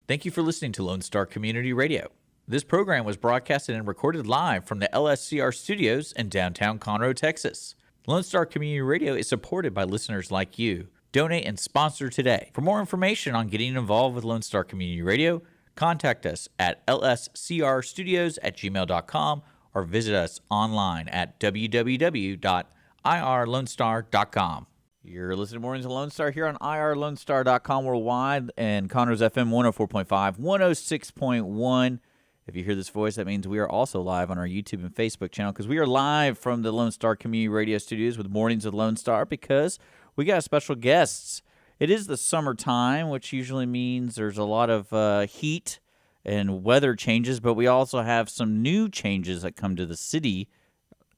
Thank you for listening to Lone Star Community Radio. This program was broadcasted and recorded live from the LSCR studios in downtown Conroe, Texas. Lone Star Community Radio is supported by listeners like you. Donate and sponsor today. For more information on getting involved with Lone Star Community Radio, contact us at lscrstudios@gmail.com or visit us online at www.irlonestar.com. You're listening to Mornings of Lone Star here on irlonestar.com worldwide and Conroe's FM 104.5, 106.1. If you hear this voice, that means we are also live on our YouTube and Facebook channel because we are live from the Lone Star Community Radio Studios with Mornings of Lone Star because we got special guests. It is the summertime, which usually means there's a lot of heat and weather changes, but we also have some new changes that come to the city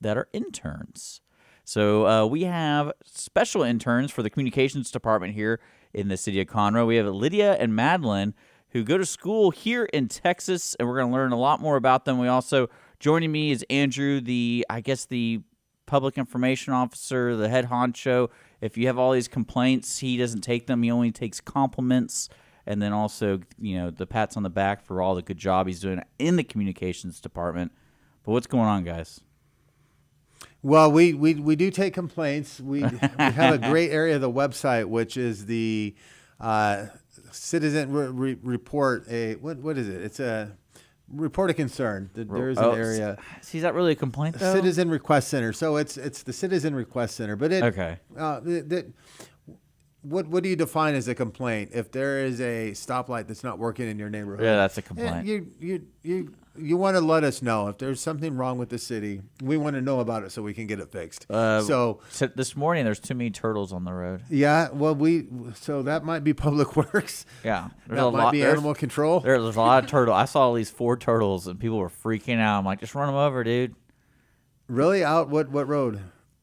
that are interns. So we have special interns for the communications department here in the city of Conroe. We have Lidia and Madilyn who go to school here in Texas, and we're going to learn a lot more about them. We also, joining me is Andrew, the public information officer, the head honcho. If you have all these complaints, he doesn't take them. He only takes compliments, and then also, the pats on the back for all the good job he's doing in the communications department. But what's going on, guys? Well, we do take complaints. We have a great area of the website, which is the citizen report. What is it? It's a report of concern. There is an area. See, is that really a complaint, though? Citizen Request Center. So it's the Citizen Request Center. But okay. What do you define as a complaint? If there is a stoplight that's not working in your neighborhood, yeah, that's a complaint. You want to let us know if there's something wrong with the city. We want to know about it so we can get it fixed. So this morning there's too many turtles on the road. Yeah, well so that might be Public Works. Yeah, that might be animal control. There's a lot of turtles. I saw at least 4 turtles and people were freaking out. I'm like, just run them over, dude. Really? Out what road?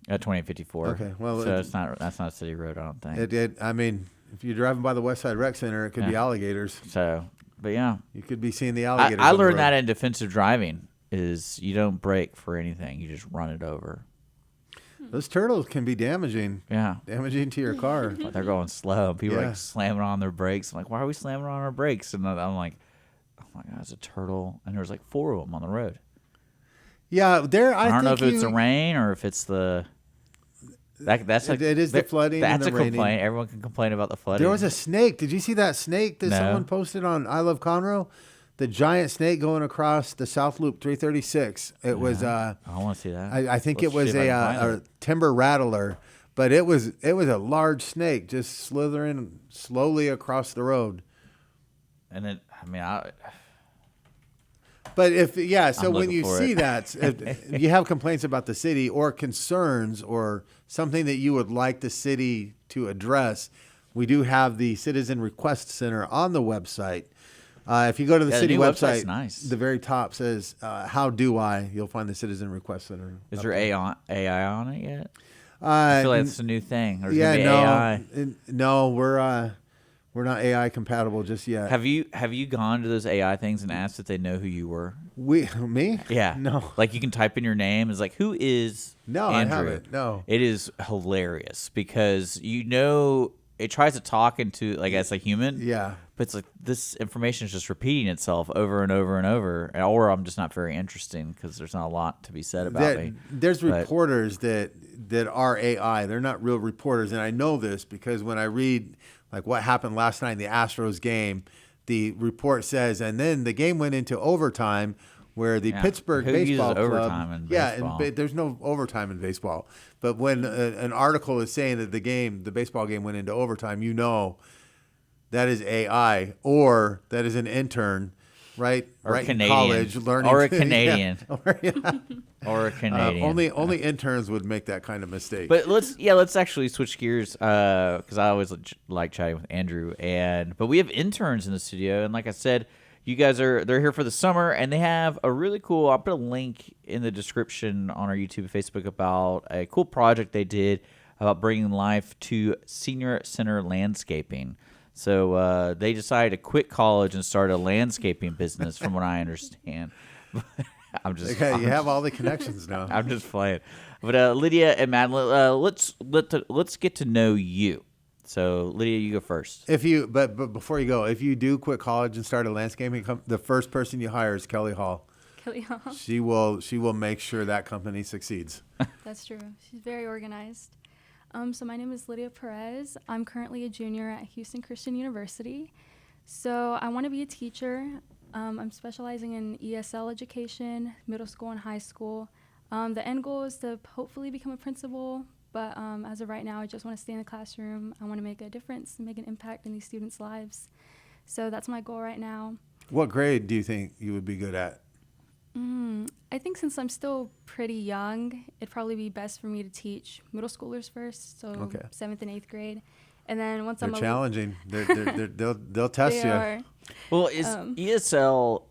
2854. Okay, well, so that's not a city road, I don't think. I mean, if you're driving by the West Side Rec Center, it could be alligators. So, but yeah, you could be seeing the alligators. I learned that in defensive driving is you don't brake for anything, you just run it over. Those turtles can be damaging. Yeah, damaging to your car. But they're going slow. People are like slamming on their brakes. I'm like, why are we slamming on our brakes? And I'm like, oh my God, it's a turtle, and there's like 4 of them on the road. Yeah, I don't know if it's the rain or if it's the. That's like, it is the flooding. That's and the a complaint. Everyone can complain about the flooding. There was a snake. Did you see that snake that someone posted on I Love Conroe? The giant snake going across the South Loop 336. It was. I want to see that. I think it was a timber rattler, but it was a large snake just slithering slowly across the road. And then But so when you see that, if you have complaints about the city or concerns or something that you would like the city to address, we do have the Citizen Request Center on the website. If you go to the city website, nice. The very top says, how do I? You'll find the Citizen Request Center. Is there AI on it yet? I feel like it's a new thing. Or AI. No, we're not AI compatible just yet. Have you gone to those AI things and asked if they know who you were? Me? Yeah. No. Like you can type in your name. It's like, who is No, Andrew? I haven't. No. It is hilarious because it tries to talk into like as a human. Yeah. But it's like this information is just repeating itself over and over and over. Or I'm just not very interesting because there's not a lot to be said about me. There's reporters that are AI. They're not real reporters. And I know this because when I read like what happened last night in the Astros game, the report says, and then the game went into overtime where the Pittsburgh baseball club. Overtime in baseball? And there's no overtime in baseball. But when an article is saying that the baseball game went into overtime, that is AI or that is an intern, right? Or right Canadian. In college learning. Or a Canadian. Or a Canadian. Only interns would make that kind of mistake. But let's actually switch gears because I always like chatting with Andrew. But we have interns in the studio, and like I said, you guys they're here for the summer, and they have a really cool. I'll put a link in the description on our YouTube and Facebook about a cool project they did about bringing life to senior center landscaping. So they decided to quit college and start a landscaping business, from what I understand. I'm just. Okay, you have all the connections now. I'm just playing. But Lidia and Madilyn, let's get to know you. So, Lydia, you go first. But before you go, if you do quit college and start a landscaping company, the first person you hire is Kelly Hall. Kelly Hall. She will make sure that company succeeds. That's true. She's very organized. So my name is Lidia Perez. I'm currently a junior at Houston Christian University. So I want to be a teacher. I'm specializing in ESL education, middle school and high school. The end goal is to hopefully become a principal, but as of right now, I just want to stay in the classroom. I want to make a difference and make an impact in these students' lives. So that's my goal right now. What grade do you think you would be good at? I think since I'm still pretty young, it'd probably be best for me to teach middle schoolers first, so 7th and 8th grade. And then once They're challenging. They'll test you. Are. Well, is ESL,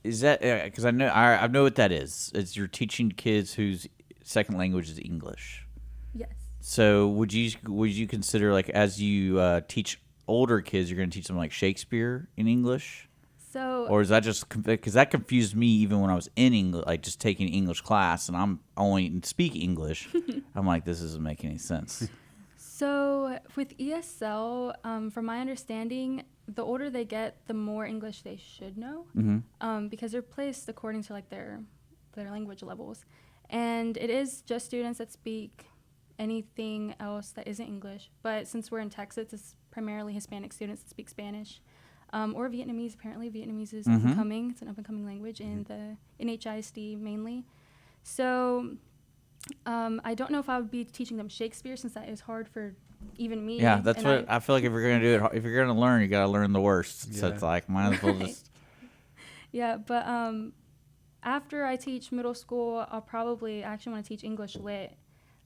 is that, because I know what that is. It's you're teaching kids whose second language is English. Yes. So would you consider, like, as you teach older kids, you're going to teach them like Shakespeare in English? So, or is that just because that confused me even when I was in English, like just taking English class, and I'm only speak English. I'm like, this doesn't make any sense. So with ESL, from my understanding, the older they get, the more English they should know, because they're placed according to like their language levels, and it is just students that speak anything else that isn't English. But since we're in Texas, it's primarily Hispanic students that speak Spanish. Or Vietnamese. Apparently, Vietnamese is up and coming. It's an up and coming language in the NHISD mainly. So, I don't know if I would be teaching them Shakespeare, since that is hard for even me. Yeah, that's what I feel like. If you're gonna do it, if you're gonna learn, you gotta learn the worst. So it's like, might as well just. Yeah, but after I teach middle school, I'll probably actually want to teach English Lit.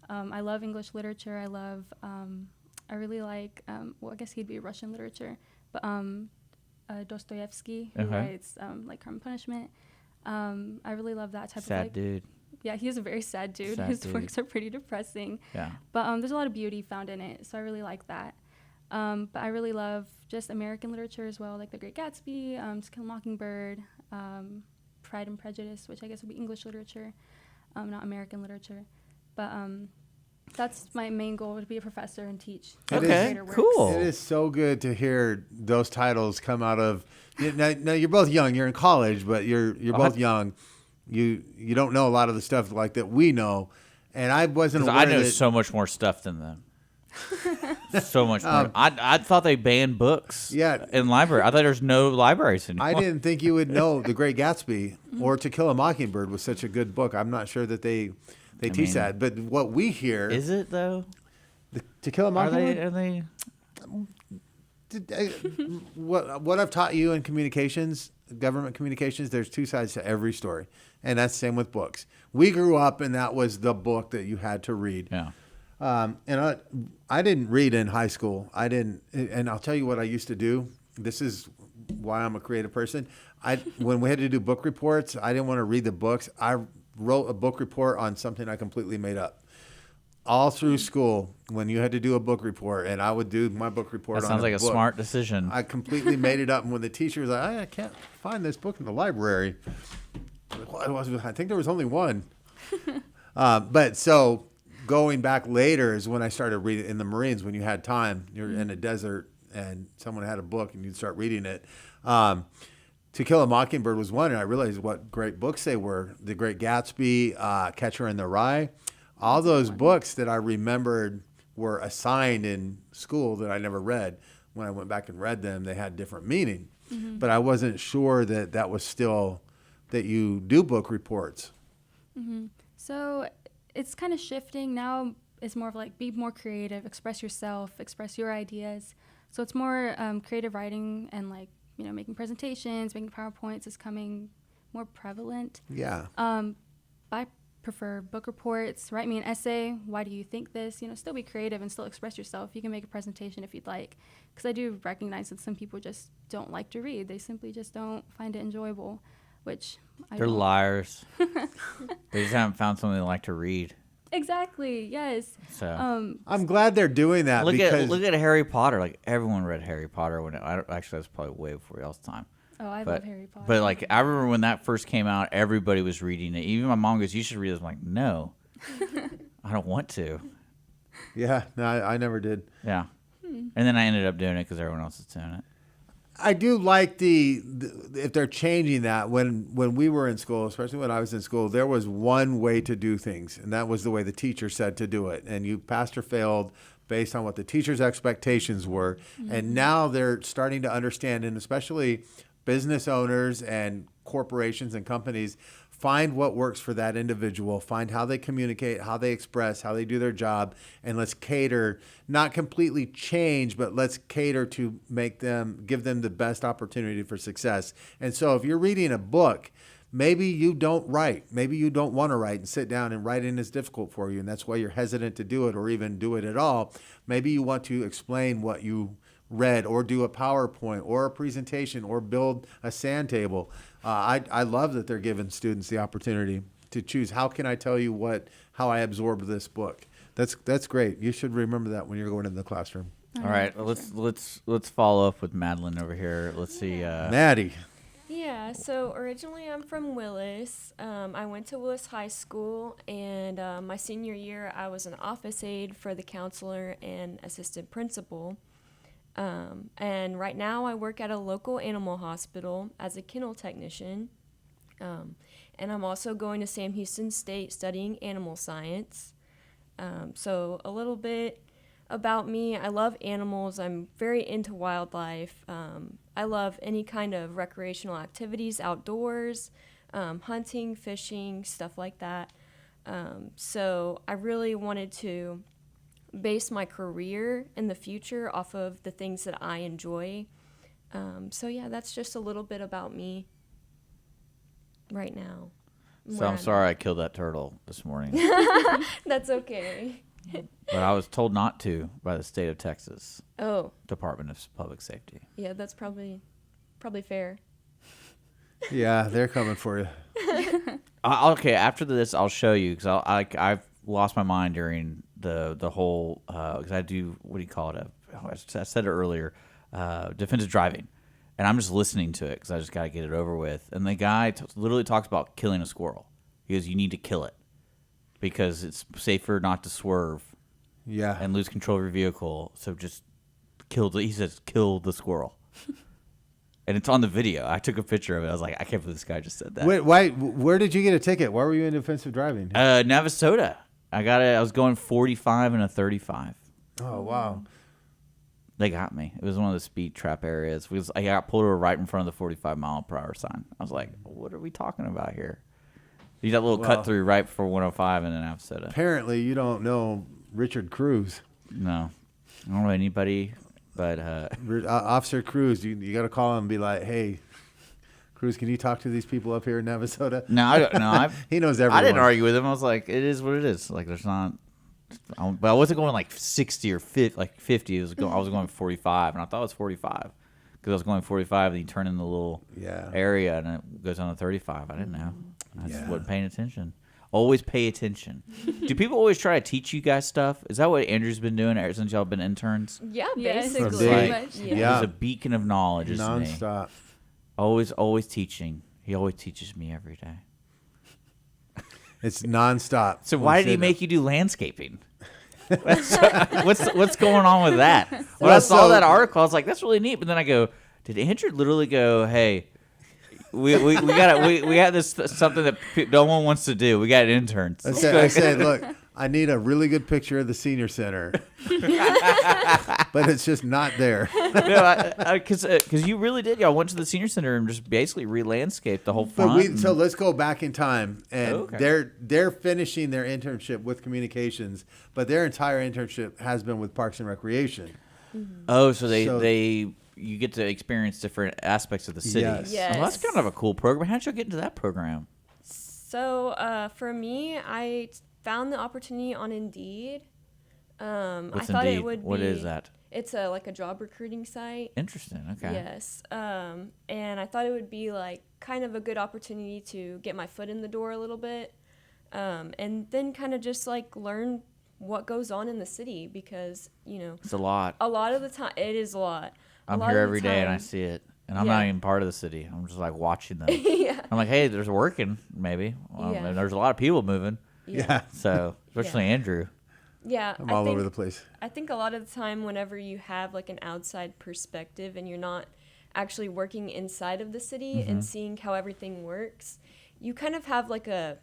I love English literature. I really like. Well, I guess he'd be Russian literature, but Dostoevsky, who writes like Crime and Punishment. I really love that type of sad dude. Yeah, he is a very sad dude. His works are pretty depressing. Yeah. But there's a lot of beauty found in it, so I really like that. But I really love just American literature as well, like The Great Gatsby, To Kill a Mockingbird, Pride and Prejudice, which I guess would be English literature, not American literaure. But that's my main goal, to be a professor and teach. Okay, cool. It is so good to hear those titles come out of. Now you're both young. You're in college, but you're both young. You don't know a lot of the stuff like that we know, and I wasn't aware. I know so much more stuff than them. So much more. I thought they banned books. In library. I thought there's no libraries anymore. I didn't think you would know The Great Gatsby or To Kill a Mockingbird was such a good book. I'm not sure that they teach that, but what we hear is it though. To Kill a Mockingbird. Are they? What I've taught you in communications, government communications, there's two sides to every story, and that's the same with books. We grew up, and that was the book that you had to read. Yeah. And I didn't read in high school. I didn't, and I'll tell you what I used to do. This is why I'm a creative person. When we had to do book reports, I didn't want to read the books. I wrote a book report on something I completely made up. All through school, when you had to do a book report, and I would do my book report that on sounds like a smart decision. I completely made it up. And when the teacher was like, I can't find this book in the library. I think there was only one. But so going back later is when I started reading in the Marines. When you had time, you're in a desert and someone had a book and you'd start reading it. To Kill a Mockingbird was one, and I realized what great books they were. The Great Gatsby, Catcher in the Rye. All those books that I remembered were assigned in school that I never read. When I went back and read them, they had different meaning. Mm-hmm. But I wasn't sure that was still that you do book reports. Mm-hmm. So it's kind of shifting now. It's more of like be more creative, express yourself, express your ideas. So it's more creative writing and like making presentations, making PowerPoints is coming more prevalent. Yeah. I prefer book reports. Write me an essay. Why do you think this? Still be creative and still express yourself. You can make a presentation if you'd like, because I do recognize that some people just don't like to read. They simply just don't find it enjoyable, which they're liars. They just haven't found something they like to read. Exactly. Yes. So I'm glad they're doing that. Look at Harry Potter. Like everyone read Harry Potter actually that's probably way before y'all's time. Oh, I love Harry Potter. But like I remember when that first came out, everybody was reading it. Even my mom goes, "You should read it." I'm like, "No, I don't want to." Yeah, no, I never did. Yeah. And then I ended up doing it because everyone else is doing it. I do like the if they're changing that. When we were in school, especially when I was in school, there was one way to do things, and that was the way the teacher said to do it. And you passed or failed based on what the teacher's expectations were. And now they're starting to understand, and especially business owners and corporations and companies, find what works for that individual, find how they communicate, how they express, how they do their job, and let's cater, not completely change, but let's cater to give them the best opportunity for success. And so if you're reading a book, maybe you don't write, maybe you don't want to write and sit down, and writing is difficult for you, and that's why you're hesitant to do it or even do it at all. Maybe you want to explain what you read, or do a PowerPoint or a presentation, or build a sand table. I love that they're giving students the opportunity to choose. How can I tell you how I absorb this book? That's great. You should remember that when you're going into the classroom. All right, let's follow up with Madilyn over here. Let's see. Maddie. Yeah, so originally I'm from Willis. I went to Willis High School, and my senior year I was an office aide for the counselor and assistant principal. And right now I work at a local animal hospital as a kennel technician. And I'm also going to Sam Houston State studying animal science. So a little bit about me. I love animals. I'm very into wildlife. I love any kind of recreational activities outdoors, hunting, fishing, stuff like that. So I really wanted to base my career in the future off of the things that I enjoy. So yeah, that's just a little bit about me right now. So I'm sorry I killed that turtle this morning. That's okay. But I was told not to by the state of Texas Oh, Department of Public Safety. yeah, that's probably fair. Yeah, they're coming for you. Okay, after this, I'll show you because I've lost my mind during the whole because I do, what do you call it? I said it earlier, defensive driving, and I'm just listening to it because I just got to get it over with. And the guy literally talks about killing a squirrel. He goes, "You need to kill it because it's safer not to swerve, Yeah, and lose control of your vehicle. So just kill the." He says, "Kill the squirrel." And it's on the video. I took a picture of it. I was like, I can't believe this guy just said that. Wait, why? Where did you get a ticket? Why were you in defensive driving? Navasota. I got it. I was going 45 and a 35. Oh wow! They got me. It was one of the speed trap areas. I got pulled over right in front of the 45-mile-per-hour sign. I was like, what are we talking about here? You got a little cut through right before 105 in Navasota. Apparently, you don't know Richard Cruz. No. I don't know anybody, but... Officer Cruz, you got to call him and be like, hey, Cruz, can you talk to these people up here in Navasota? No, he knows everyone. I didn't argue with him. I was like, it is what it is. Like, there's not... But I wasn't going like 60 or 50. Like 50. I was going 45, and I thought it was 45 because I was going 45, and you turn in the little area, and it goes on to 35. I didn't know. I just wasn't paying attention. Always pay attention. Do people always try to teach you guys stuff? Is that what Andrew's been doing ever since y'all been interns? Yeah, Yes. basically. Pretty much. Yeah. He's a beacon of knowledge, isn't he? Nonstop. Always teaching. He always teaches me every day. It's nonstop. So why did he make you do landscaping? What's going on with that? When I saw that article, I was like, that's really neat. But then I go, did Andrew literally go, hey, we got this something that no one wants to do. We got interns. I said, look, I need a really good picture of the senior center, but it's just not there. Because you really did. Y'all went to the senior center and just basically re-landscaped the whole front. So let's go back in time, and okay. they're finishing their internship with communications, but their entire internship has been with Parks and Recreation. Mm-hmm. Oh, so you get to experience different aspects of the city. Yes. Oh, that's kind of a cool program. How'd you get into that program? So for me, I found the opportunity on Indeed. What's I thought Indeed? it would be. What is that? It's like a job recruiting site. Interesting. Okay. Yes. And I thought it would be like kind of a good opportunity to get my foot in the door a little bit, and then kind of just like learn what goes on in the city because It's a lot. a lot of the time it is a lot. I'm here every day and I see it. And I'm not even part of the city. I'm just like watching them. Yeah. I'm like, hey, there's working, maybe. Yeah. And there's a lot of people moving. Yeah. So, especially Andrew. Yeah, I'm all over the place. I think a lot of the time whenever you have like an outside perspective and you're not actually working inside of the city and seeing how everything works, you kind of have like a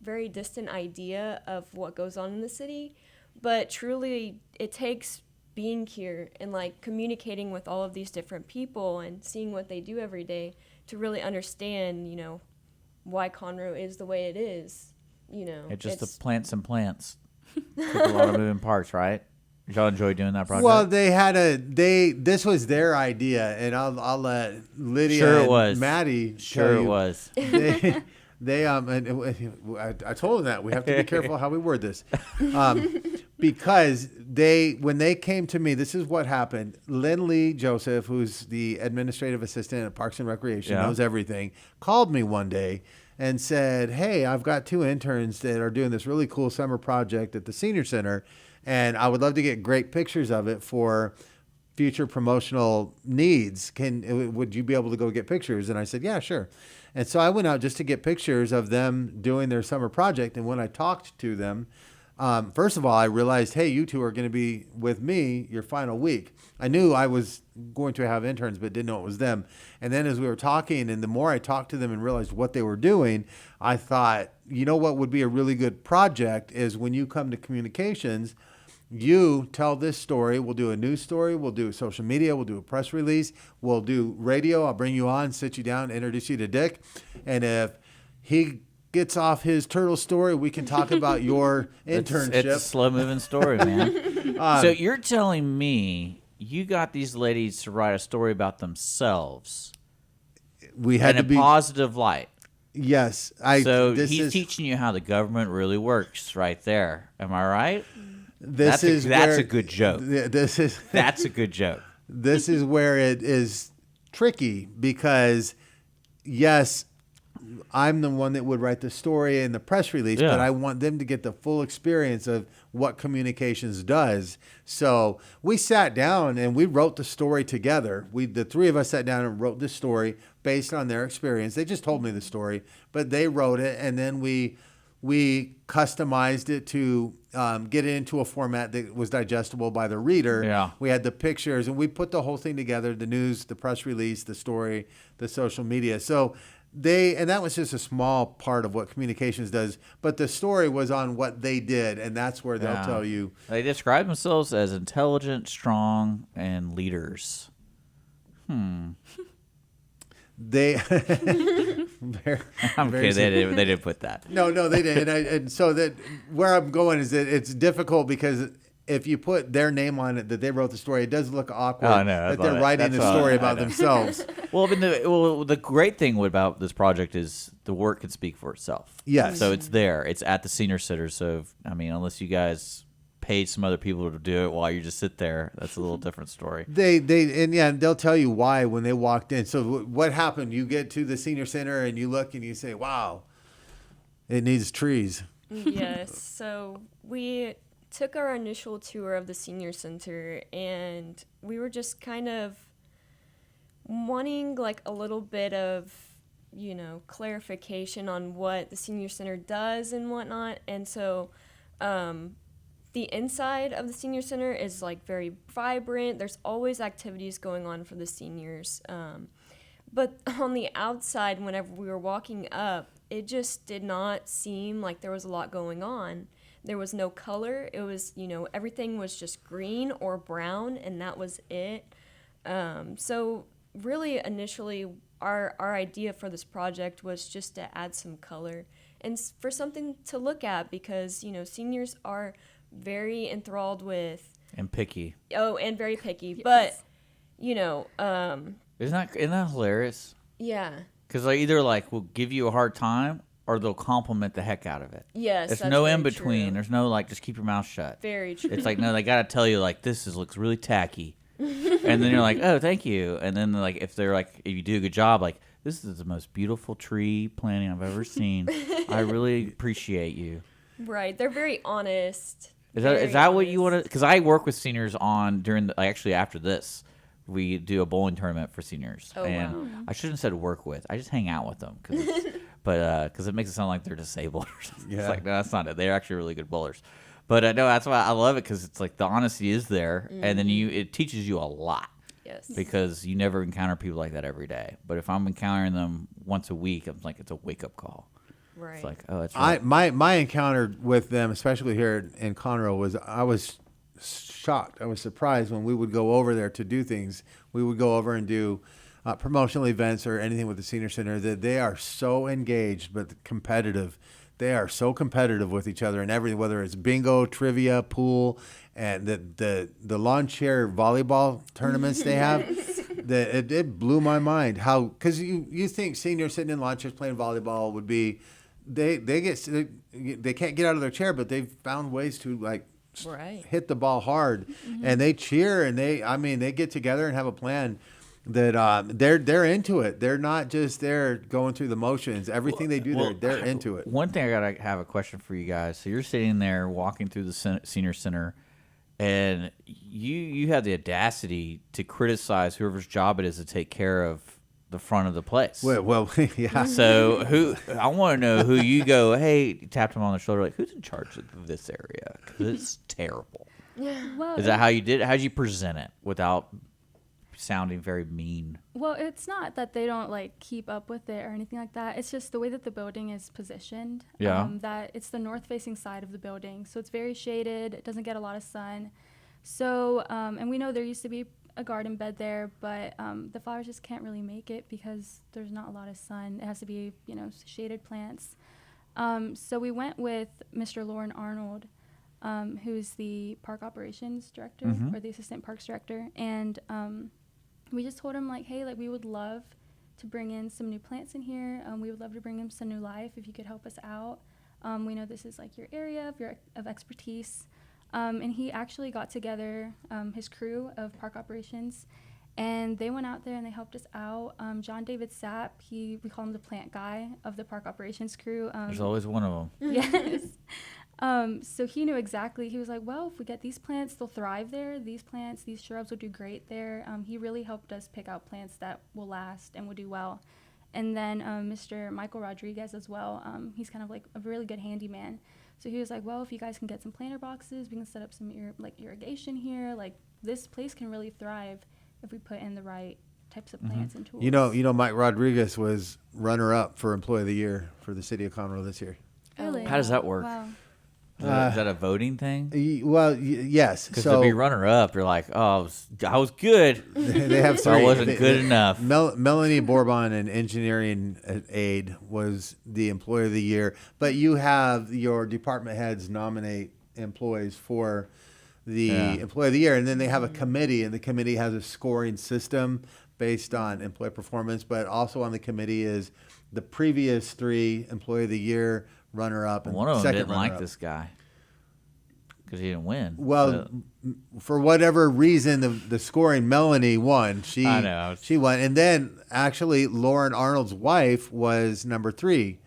very distant idea of what goes on in the city. But truly, it takes being here and like communicating with all of these different people and seeing what they do every day to really understand, why Conroe is the way it is. It's just the plants and plants. Took a lot of moving parts, right? Did y'all enjoy doing that project? Well, this was their idea, and I'll let Lidia and Maddie tell you. It was. I told them that we have to be careful how we word this, because when they came to me, this is what happened. Lindley Joseph, who's the administrative assistant at Parks and Recreation, knows everything, called me one day and said, "Hey, I've got 2 interns that are doing this really cool summer project at the senior center, and I would love to get great pictures of it for future promotional needs. Would you be able to go get pictures?" And I said, "Yeah, sure." And so I went out just to get pictures of them doing their summer project. And when I talked to them, first of all, I realized, hey, you 2 are going to be with me your final week. I knew I was going to have interns, but didn't know it was them. And then as we were talking, and the more I talked to them and realized what they were doing, I thought, what would be a really good project is when you come to communications, you tell this story. We'll do a news story. We'll do social media. We'll do a press release. We'll do radio. I'll bring you on, sit you down, introduce you to Dick. And if he gets off his turtle story, we can talk about your internship. It's a slow-moving story, man. So you're telling me you got these ladies to write a story about themselves we had in to a positive light. Yes. So he's teaching you how the government really works right there. Am I right? That's a good joke. That's a good joke. This is where it is tricky because, yes, I'm the one that would write the story and the press release, but I want them to get the full experience of what communications does. So we sat down and we wrote the story together. The 3 of us sat down and wrote this story based on their experience. They just told me the story, but they wrote it, and then we customized it to get it into a format that was digestible by the reader. Yeah. We had the pictures, and we put the whole thing together, the news, the press release, the story, the social media. So and that was just a small part of what communications does, but the story was on what they did, and that's where they'll tell you. They describe themselves as intelligent, strong, and leaders. They I'm kidding. They didn't put that. No, they didn't. And so that where I'm going is that it's difficult because if you put their name on it, that they wrote the story, it does look awkward that they're writing a story about themselves. Well, the great thing about this project is the work can speak for itself. Yes. So it's there. It's at the senior center. So, unless you guys paid some other people to do it while you just sit there, that's a little different story. They'll tell you why when they walked in. So what happened? You get to the senior center and you look and you say, wow, it needs trees. Yes. So we took our initial tour of the senior center, and we were just kind of wanting like a little bit of, clarification on what the senior center does and whatnot. And so the inside of the senior center is like very vibrant. There's always activities going on for the seniors. But on the outside, whenever we were walking up, it just did not seem like there was a lot going on. There was no color. It was, everything was just green or brown, and that was it. So really, initially, our idea for this project was just to add some color and for something to look at because, seniors are very enthralled with... And picky. Oh, and very picky. Yes. But, Isn't that hilarious? Yeah. Because they either will give you a hard time or they'll compliment the heck out of it. Yes, there's that's no very in between. true. There's no just keep your mouth shut. Very true. It's no, they gotta tell you this looks really tacky, and then you're like, oh, thank you. And then if they're if you do a good job, this is the most beautiful tree planting I've ever seen. I really appreciate you. Right, they're very honest. Is that what you want to? Because I work with seniors actually after this. We do a bowling tournament for seniors. Oh, and wow. I shouldn't have said work with. I just hang out with them. Because it makes it sound like they're disabled or something. Yeah. It's no, that's not it. They're actually really good bowlers. But I know that's why I love it, because it's like the honesty is there, and then it teaches you a lot. Yes. Because you never encounter people like that every day. But if I'm encountering them once a week, I'm like, it's a wake up call. Right. It's like, oh, that's right. My encounter with them, especially here in Conroe, was I was shocked. I was surprised when we would go over there to do things. We would go over and do promotional events or anything with the senior center, that they are so engaged but competitive. They are so competitive with each other and everything, whether it's bingo, trivia, pool, and the lawn chair volleyball tournaments they have. It blew my mind how, because you think seniors sitting in lawn chairs playing volleyball would be, they can't get out of their chair, but they've found ways to like hit the ball hard, and they cheer, and they get together and have a plan that they're into it. They're not just there going through the motions. Everything they do, they're into it. One thing I gotta have a question for you guys. So you're sitting there walking through the senior center, and you have the audacity to criticize whoever's job it is to take care of the front of the place. Well, yeah. So I want to know who you go, hey, you tapped him on the shoulder, like, who's in charge of this area? Because it's terrible. Well, Is that how you did it? How did you present it without sounding very mean? Well, it's not that they don't like keep up with it or anything like that. It's just the way that the building is positioned. Yeah. That it's the north-facing side of the building, so it's very shaded. It doesn't get a lot of sun. So, and we know there used to be a garden bed there, but the flowers just can't really make it because there's not a lot of sun. It has to be, shaded plants. So we went with Mr. Lauren Arnold, who's the park operations director or the assistant parks director, and we just told him like, hey, like we would love to bring in some new plants in here. We would love to bring in some new life if you could help us out. We know this is like your area of expertise. And he actually got together his crew of park operations, and they went out there and they helped us out. John David Sapp, we call him the plant guy of the park operations crew. There's always one of them. Yes. So he knew exactly. He was like, well, if we get these plants, they'll thrive there. These plants, these shrubs will do great there. He really helped us pick out plants that will last and will do well. And then Mr. Michael Rodriguez as well. He's kind of like a really good handyman. So he was like, well, if you guys can get some planter boxes, we can set up some irrigation here. Like this place can really thrive if we put in the right types of plants and tools. You know, Mike Rodriguez was runner-up for Employee of the Year for the city of Conroe this year. Really? How does that work? Wow. Is that a voting thing? Yes. Because to be runner-up, you're like, oh, I was good. They have three. I wasn't good enough. Melanie Bourbon in Engineering Aid was the Employee of the Year. But you have your department heads nominate employees for the Employee of the Year. And then they have a committee, and the committee has a scoring system based on employee performance. But also on the committee is the previous three Employee of the Year, runner-up, and one of them second didn't like runner-up. this guy because he didn't win. Well, for whatever reason, the scoring, Melanie won. I know. She won. And then, actually, Lauren Arnold's wife was number 3.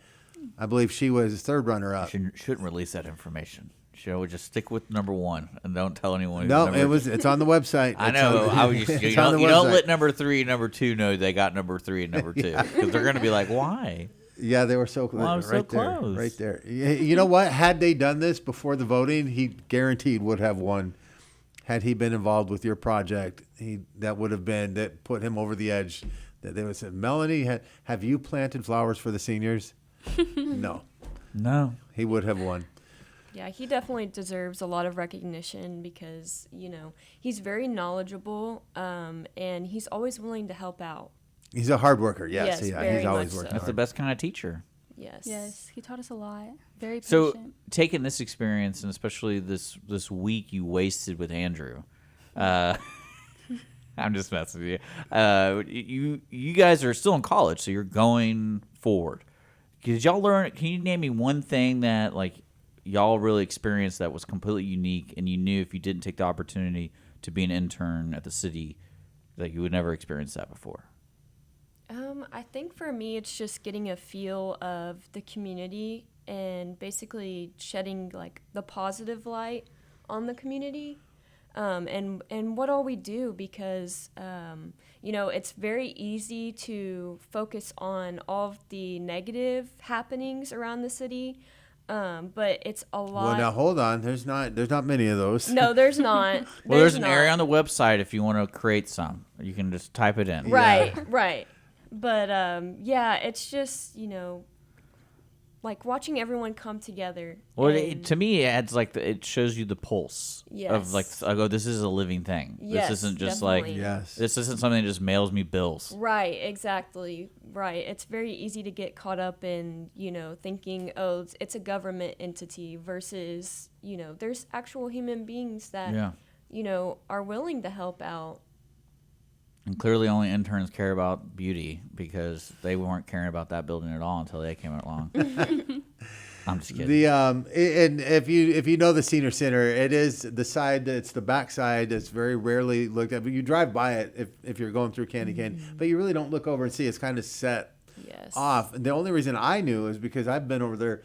I believe she was third runner-up. Shouldn't release that information. Would just stick with number 1 and don't tell anyone. No, it's on the website. I know. You don't let number 3 and number 2 know they got number 3 and number 2 because they're going to be like, why? Yeah, they were so close. Well, I was so close. Right there. You know what? Had they done this before the voting, he guaranteed would have won. Had he been involved with your project, that put him over the edge. That they would say, Melanie, have you planted flowers for the seniors? No. He would have won. Yeah, he definitely deserves a lot of recognition because, he's very knowledgeable and he's always willing to help out. He's a hard worker, yes. Yes, He's very always much working so. That's hard. the best kind of teacher. Yes, he taught us a lot. Very patient. So, taking this experience, and especially this week you wasted with Andrew, I'm just messing with you. You guys are still in college, so you're going forward. Did y'all learn? Can you name me one thing that like y'all really experienced that was completely unique, and you knew if you didn't take the opportunity to be an intern at the city, that you would never experience that before? I think for me, it's just getting a feel of the community and basically shedding like the positive light on the community, and what all we do because it's very easy to focus on all of the negative happenings around the city, But it's a lot. Well, now hold on. There's not many of those. No, there's not. Well, there's an area on the website if you want to create some. You can just type it in. Right, right. But yeah, it's just, like watching everyone come together. Well, to me, it adds it shows you the pulse of I go, this is a living thing. Yes, this isn't just definitely. This isn't something that just mails me bills. Right, exactly. Right. It's very easy to get caught up in, thinking, oh, it's a government entity versus, there's actual human beings that, are willing to help out. And clearly only interns care about beauty because they weren't caring about that building at all until they came along. I'm just kidding. And if you know the senior center, it is the side it's the back side that's very rarely looked at. But you drive by it if you're going through Candy Cane, but you really don't look over and see. It's kind of set off. And the only reason I knew is because I've been over there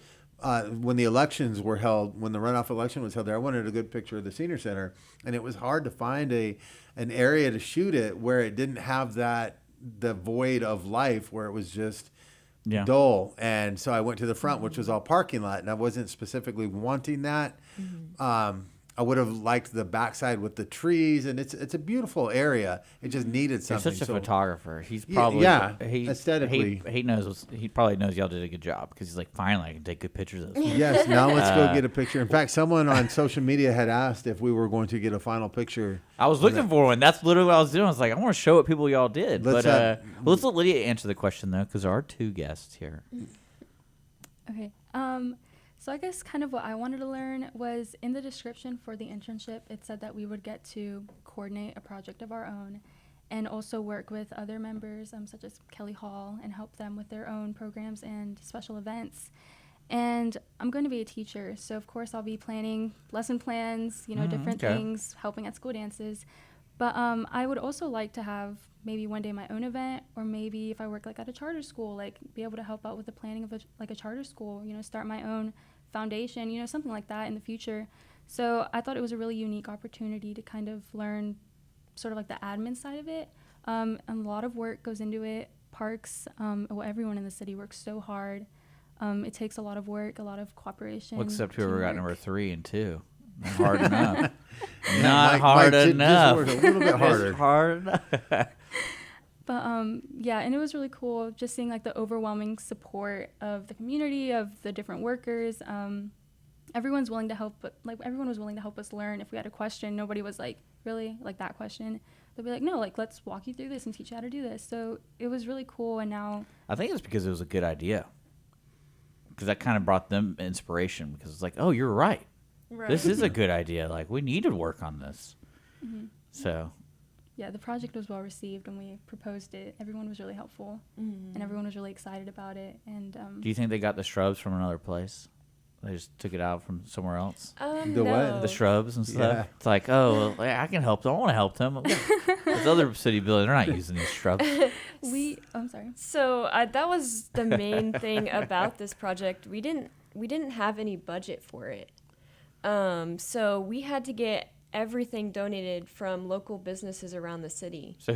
when the elections were held, when the runoff election was held there. I wanted a good picture of the senior center, and it was hard to find an area to shoot it where it didn't have the void of life where it was just dull. And so I went to the front, which was all parking lot, and I wasn't specifically wanting that. I would have liked the backside with the trees, and it's a beautiful area. It just needed something. He's such a photographer. He's probably aesthetically he probably knows y'all did a good job because he's like, finally I can take good pictures of this. Yes, now let's go get a picture. In fact, someone on social media had asked if we were going to get a final picture. I was looking for one. That's literally what I was doing. I was like, I want to show what people y'all did. Let's let Lidia answer the question though, because there are two guests here. Okay. So I guess kind of what I wanted to learn was in the description for the internship, it said that we would get to coordinate a project of our own and also work with other members such as Kelly Hall and help them with their own programs and special events. And I'm going to be a teacher, so of course I'll be planning lesson plans, different things, helping at school dances. But I would also like to have maybe one day my own event, or maybe if I work at a charter school, be able to help out with the planning of a charter school, start my own foundation, something like that in the future. So I thought it was a really unique opportunity to kind of learn sort of the admin side of it. And a lot of work goes into it. Parks, everyone in the city works so hard. It takes a lot of work, a lot of cooperation. Well, except whoever got number 3 and 2. Not hard enough. Not hard enough. Just a little bit harder. Hard enough. But and it was really cool just seeing the overwhelming support of the community, of the different workers. Everyone's willing to help, but everyone was willing to help us learn. If we had a question, nobody was really that question. They'd be no, let's walk you through this and teach you how to do this. So it was really cool. And now I think it's because it was a good idea. Because that kind of brought them inspiration. Because it's oh, you're right. This is a good idea. We need to work on this. Mm-hmm. So. Yeah, the project was well received when we proposed it. Everyone was really helpful, and everyone was really excited about it. And do you think they got the shrubs from another place? They just took it out from somewhere else? The what? The shrubs and stuff? Yeah. It's I can help them. I want to help them. This other city building, they're not using these shrubs. I'm sorry. So that was the main thing about this project. We didn't have any budget for it. So we had to get everything donated from local businesses around the city. So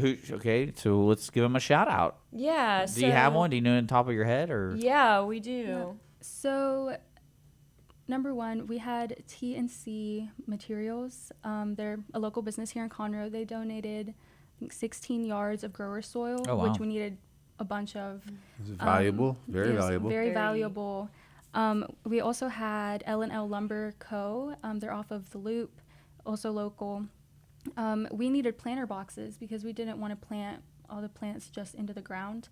so let's give them a shout out. Yeah. Do you have one? Do you know on top of your head or? Yeah, we do. Yeah. So number 1, we had T&C Materials. They're a local business here in Conroe. They donated, I think, 16 yards of grower soil, which we needed a bunch of. Is it valuable? Very valuable. Very valuable. We also had L&L Lumber Co. They're off of the Loop. Also local. We needed planter boxes because we didn't want to plant all the plants just into the ground.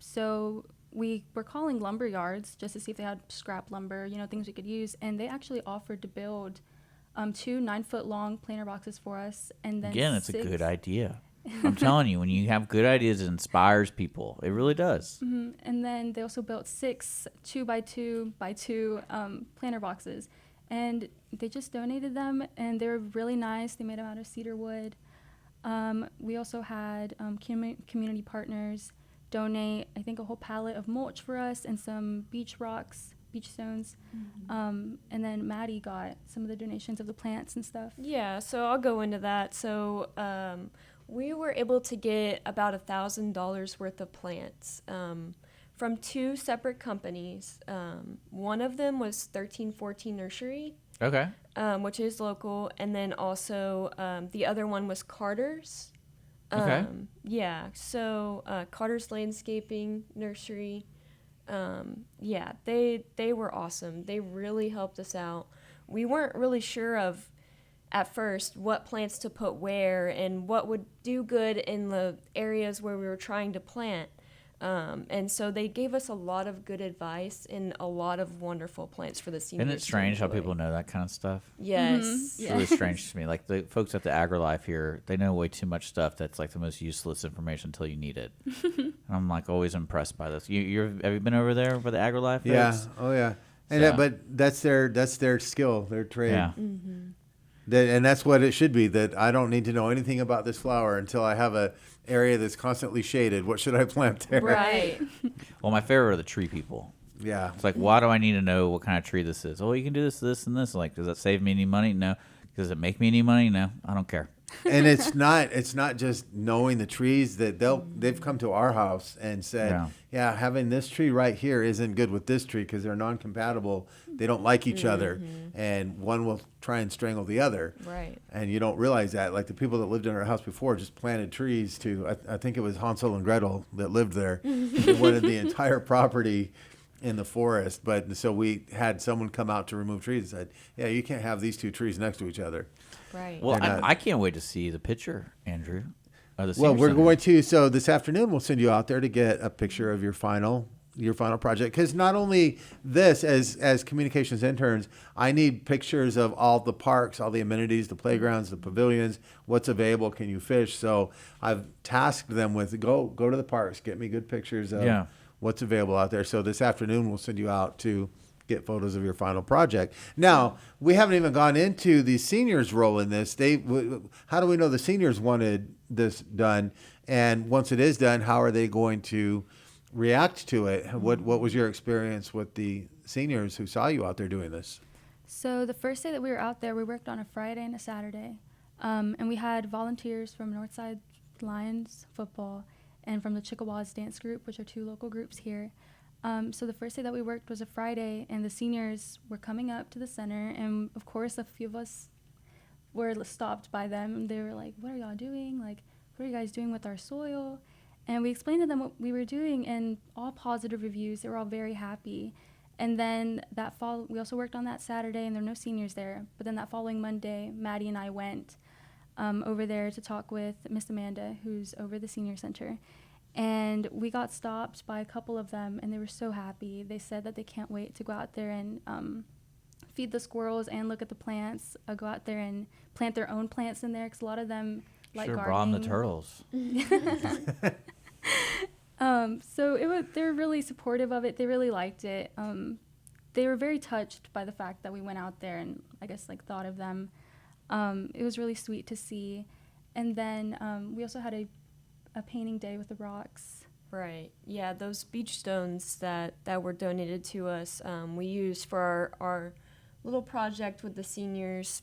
So we were calling lumber yards just to see if they had scrap lumber, things we could use. And they actually offered to build 2 9-foot-long planter boxes for us. And then again, it's a good idea. I'm telling you, when you have good ideas, it inspires people. It really does. Mm-hmm. And then they also built 6 2x2x2 planter boxes. And they just donated them, and they were really nice. They made them out of cedar wood. We also had community partners donate, I think, a whole pallet of mulch for us and some beach stones. Mm-hmm. And then Maddie got some of the donations of the plants and stuff. Yeah, so I'll go into that. So we were able to get about $1,000 worth of plants from 2 separate companies. One of them was 1314 Nursery, Okay. which is local, and then also the other one was Carter's. Okay. Yeah, so Carter's Landscaping Nursery. Yeah, they were awesome. They really helped us out. We weren't really sure of, at first, what plants to put where and what would do good in the areas where we were trying to plant. And so they gave us a lot of good advice and a lot of wonderful plants for the seniors. Isn't it strange how to enjoy. people know that kind of stuff? Yes. Mhm. It's really strange to me. Like the folks at the AgriLife here, they know way too much stuff that's like the most useless information until you need it. And I'm like always impressed by this. Have you been over there for the AgriLife? Yeah. folks? Oh, yeah. And So- but that's their skill, their trade. Yeah. And that's what it should be, that I don't need to know anything about this flower until I have a area that's constantly shaded. What should I plant there? Right. Well, my favorite are the tree people. Yeah. It's like, why do I need to know what kind of tree this is? Oh, you can do this, this, and this. Like, does that save me any money? No. Does it make me any money? No. I don't care. And it's not just knowing the trees, that they've come to our house and said, yeah, having this tree right here isn't good with this tree because they're non-compatible. They don't like each other, and one will try and strangle the other. Right. And you don't realize that. Like the people that lived in our house before just planted trees to, I think it was Hansel and Gretel that lived there. They wanted the entire property in the forest. But so we had someone come out to remove trees and said, yeah, you can't have these 2 trees next to each other. Right. Well, They're not- I can't wait to see the picture, Andrew. Of the Well, senior we're center. going to. So this afternoon, we'll send you out there to get a picture of your final project. Because not only this, as communications interns, I need pictures of all the parks, all the amenities, the playgrounds, the pavilions, what's available, can you fish? So I've tasked them with go to the parks, get me good pictures of what's available out there. So this afternoon, we'll send you out to get photos of your final project. Now, we haven't even gone into the seniors' role in this. How do we know the seniors wanted this done? And once it is done, how are they going to react to it? What was your experience with the seniors who saw you out there doing this? So the first day that we were out there, we worked on a Friday and a Saturday. And we had volunteers from Northside Lions football and from the Chickawaws dance group, which are 2 local groups here. So the first day that we worked was a Friday, and the seniors were coming up to the center, and of course a few of us were stopped by them. They were like, what are y'all doing? Like, what are you guys doing with our soil? And we explained to them what we were doing, and all positive reviews. They were all very happy. And then we also worked on that Saturday, and there were no seniors there. But then that following Monday, Maddie and I went over there to talk with Miss Amanda, who's over the senior center. And we got stopped by a couple of them, and they were so happy. They said that they can't wait to go out there and feed the squirrels and look at the plants, go out there and plant their own plants in there, because a lot of them like sure gardening. brought 'em the turtles. So they were really supportive of it. They really liked it. They were very touched by the fact that we went out there and I guess like thought of them. It was really sweet to see. And then we also had a painting day with the rocks. Right. Yeah, those beach stones that were donated to us, we used for our little project with the seniors,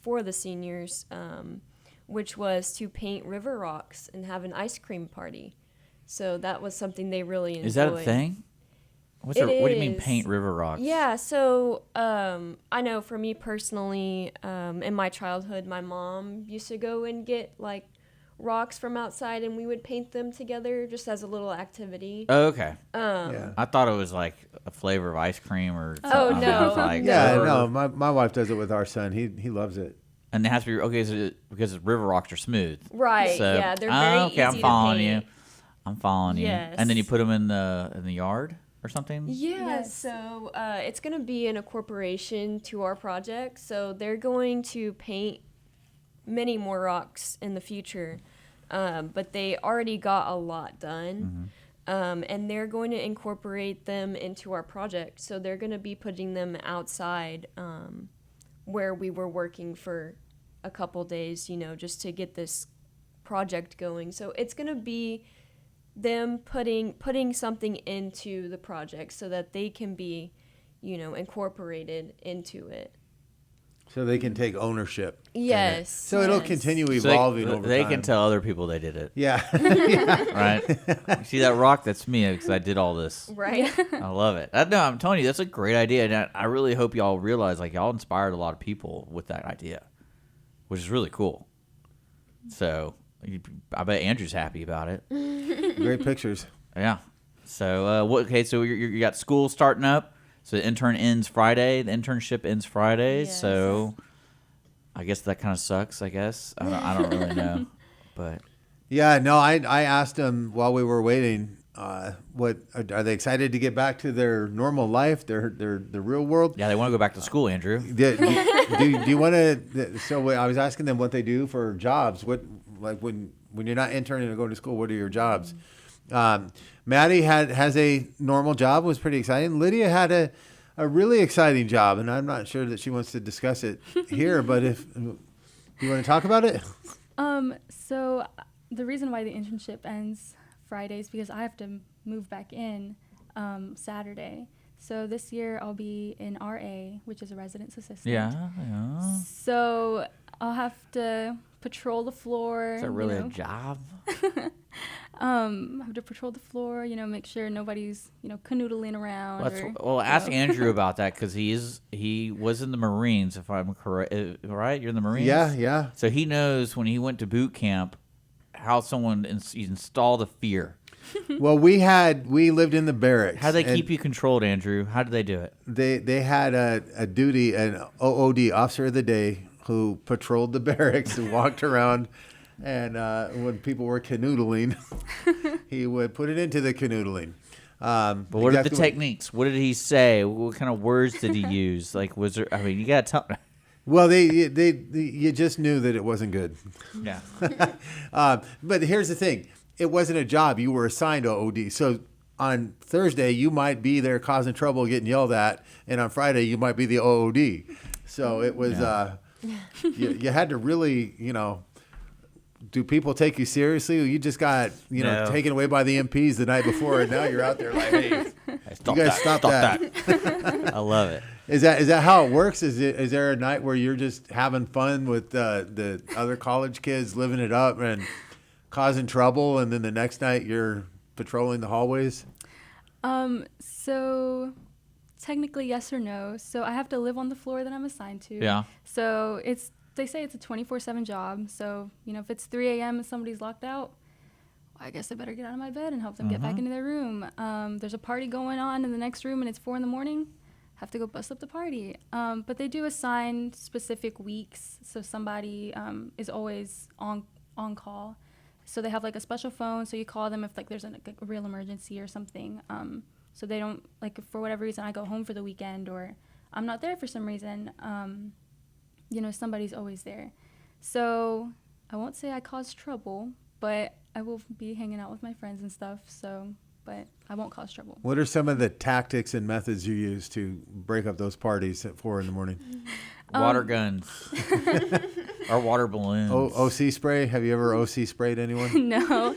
which was to paint river rocks and have an ice cream party. So that was something they really enjoyed. Is that a thing? What do you mean paint river rocks? Yeah, so I know for me personally, in my childhood, my mom used to go and get like rocks from outside, and we would paint them together just as a little activity. Oh, okay. Yeah. I thought it was like a flavor of ice cream or something. Oh, no. It's like, Yeah, or- no, my wife does it with our son. He loves it. And it has to be okay. Is it because river rocks are smooth? Right, So, yeah, they're very okay. I'm easy to following paint. you. I'm following you. Yes. And then you put them in the yard or something. Yeah, Yes. so it's going to be an incorporation to our project. So they're going to paint many more rocks in the future, but they already got a lot done. And they're going to incorporate them into our project. So they're going to be putting them outside where we were working for a couple days, just to get this project going. So it's going to be them putting something into the project so that they can be, incorporated into it. So they can take ownership. Yes. So it'll continue evolving over they time. can tell other people they did it. Yeah. Right? You see that rock? That's me because I did all this. Right. I love it. No, I'm telling you, that's a great idea. And I really hope y'all realize, like, y'all inspired a lot of people with that idea, which is really cool. So I bet Andrew's happy about it. Great pictures. Yeah. So, okay, so you got school starting up. So the intern ends Friday. The internship ends Friday. Yes. So I guess that kind of sucks, I guess. I don't really know. But Yeah, no, I asked them while we were waiting, what are they excited to get back to their normal life, their real world? yeah, they want to go back to school, Andrew. Do you want to? So I was asking them what they do for jobs. What, like when you're not interning or going to school, what are your jobs? Maddie has a normal job, was pretty exciting. Lydia had a really exciting job, and I'm not sure that she wants to discuss it here. But if you want to talk about it, So the reason why the internship ends Friday is because I have to move back in Saturday. So this year I'll be in RA, which is a residence assistant. Yeah. So I'll have to patrol the floor. Is that really a job? Have to patrol the floor, make sure nobody's, canoodling around. Ask Andrew about that because he was in the Marines, if I'm correct. Right? You're in the Marines? yeah. So he knows when he went to boot camp how someone installed a fear. Well, we lived in the barracks. How do they keep you controlled, Andrew? How did they do it? They had a duty, an OOD, officer of the day, who patrolled the barracks and walked around. And when people were canoodling, he would put it into the canoodling. But what are the techniques? What did he say? What kind of words did he use? Like, was there? I mean, you gotta tell. Well, you just knew that it wasn't good. Yeah. But here's the thing: it wasn't a job. You were assigned OOD. So on Thursday, you might be there causing trouble, getting yelled at, and on Friday, you might be the OOD. So it was. You had to really, do people take you seriously? You just got, taken away by the MPs the night before, and now you're out there like, hey, you guys stop that. I love it. Is that how it works? Is there a night where you're just having fun with the other college kids, living it up and causing trouble, and then the next night you're patrolling the hallways? So technically yes or no. So I have to live on the floor that I'm assigned to. Yeah. So they say it's a 24/7 job. So, if it's 3 a.m. and somebody's locked out, I guess I better get out of my bed and help them get back into their room. There's a party going on in the next room and it's 4 a.m. Have to go bust up the party. But they do assign specific weeks. So somebody is always on call. So they have like a special phone. So you call them if like there's a real emergency or something. So they don't, like, for whatever reason I go home for the weekend or I'm not there for some reason, somebody's always there. So I won't say I cause trouble, but I will be hanging out with my friends and stuff. But I won't cause trouble. What are some of the tactics and methods you use to break up those parties at 4 a.m? Water guns or water balloons. OC spray? Have you ever OC sprayed anyone? No.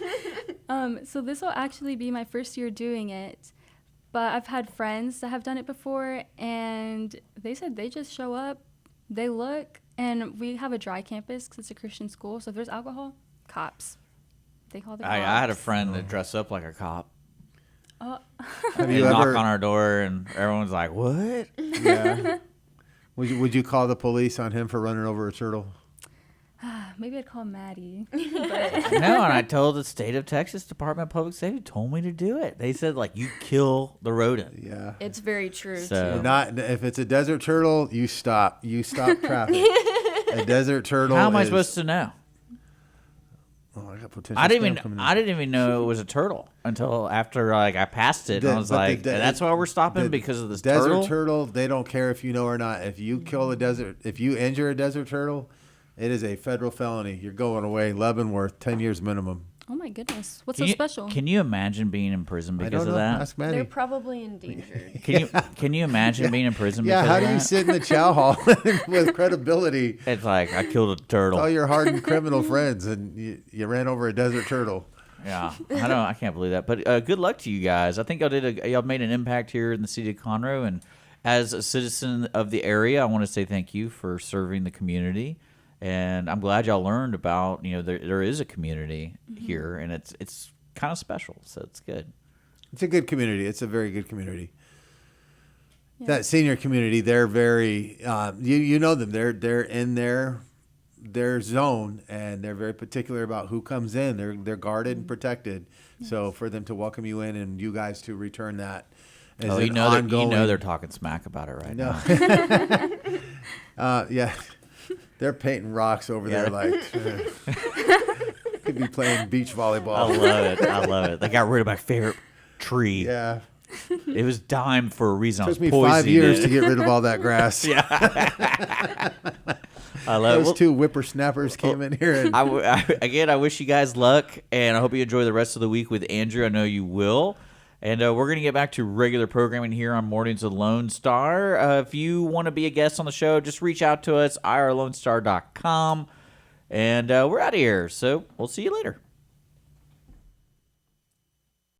So this will actually be my first year doing it. But I've had friends that have done it before, and they said they just show up, they look, and we have a dry campus because it's a Christian school. So if there's alcohol, cops. They call the cops. I had a friend that dressed up like a cop. Have They you knock ever? on our door, and everyone's like, "What?" Yeah. Would you call the police on him for running over a turtle? Maybe I'd call Maddie. No, and I told the state of Texas Department of Public Safety told me to do it. They said like you kill the rodent. Yeah. It's very true. So- too. Not if it's a desert turtle, you stop. You stop traffic. A desert turtle. How am I supposed to know? Oh, I got potential. I spam didn't coming even know it was a turtle until after like I passed it. And I was like, that's why we're stopping because of this desert turtle. They don't care if you know or not. If you kill a desert, if you injure a desert turtle, it is a federal felony. You're going away. Leavenworth, 10 years minimum. Oh my goodness. What's so special? Can you imagine being in prison I because don't of know. that? Ask Maddie. They're probably endangered. Can you imagine being in prison Yeah, because how of do you that? sit in the chow hall with credibility? It's like I killed a turtle. All your hardened criminal friends, and you ran over a desert turtle. Yeah, I can't believe that. But good luck to you guys. I think y'all made an impact here in the city of Conroe, and as a citizen of the area, I want to say thank you for serving the community. And I'm glad y'all learned about, there is a community here, and it's kind of special, so it's good. It's a good community. It's a very good community. Yeah. That senior community, they're very, you know them. They're in their zone, and they're very particular about who comes in. They're guarded and protected. Yes. So for them to welcome you in and you guys to return that is ongoing. They're talking smack about it right now. Yeah. They're painting rocks over there like could be playing beach volleyball. I love it. They got rid of my favorite tree. Yeah. It was dying for a reason. It took me 5 years to get rid of all that grass. Yeah. I love Those two whippersnappers came in here. And I wish you guys luck, and I hope you enjoy the rest of the week with Andrew. I know you will. And we're going to get back to regular programming here on Mornings with Lone Star. If you want to be a guest on the show, just reach out to us, irlonestar.com. And we're out of here, so we'll see you later.